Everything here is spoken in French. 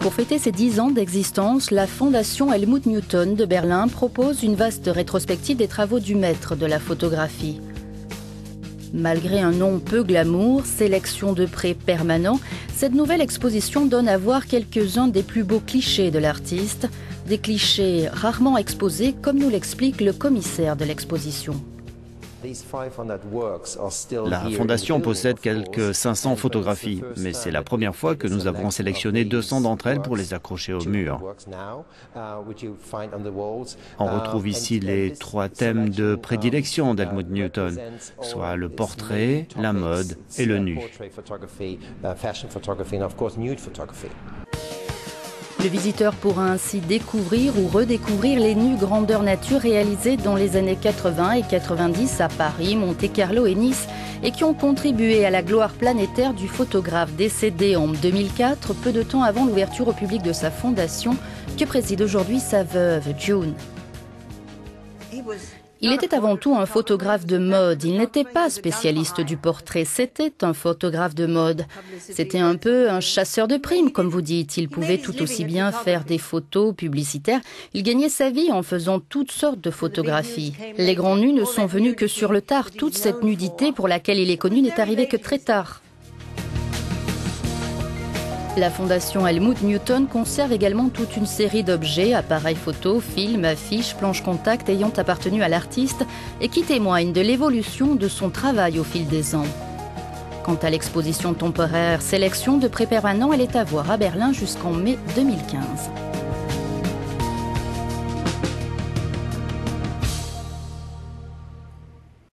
Pour fêter ses 10 ans d'existence, la Fondation Helmut Newton de Berlin propose une vaste rétrospective des travaux du maître de la photographie. Malgré un nom peu glamour, sélection de prêts permanents, cette nouvelle exposition donne à voir quelques-uns des plus beaux clichés de l'artiste, des clichés rarement exposés comme nous l'explique le commissaire de l'exposition. La Fondation possède quelques 500 photographies, mais c'est la première fois que nous avons sélectionné 200 d'entre elles pour les accrocher au mur. On retrouve ici les 3 thèmes de prédilection d'Helmut Newton, soit le portrait, la mode et le nu. Le visiteur pourra ainsi découvrir ou redécouvrir les nus grandeur nature réalisés dans les années 80 et 90 à Paris, Monte-Carlo et Nice et qui ont contribué à la gloire planétaire du photographe décédé en 2004, peu de temps avant l'ouverture au public de sa fondation que préside aujourd'hui sa veuve, June. Il était avant tout un photographe de mode, il n'était pas spécialiste du portrait, c'était un photographe de mode. C'était un peu un chasseur de primes, comme vous dites, il pouvait tout aussi bien faire des photos publicitaires, il gagnait sa vie en faisant toutes sortes de photographies. Les grands nus ne sont venus que sur le tard, toute cette nudité pour laquelle il est connu n'est arrivée que très tard. La Fondation Helmut Newton conserve également toute une série d'objets, appareils photo, films, affiches, planches contact ayant appartenu à l'artiste et qui témoignent de l'évolution de son travail au fil des ans. Quant à l'exposition temporaire Sélection de prêts permanents, elle est à voir à Berlin jusqu'en mai 2015.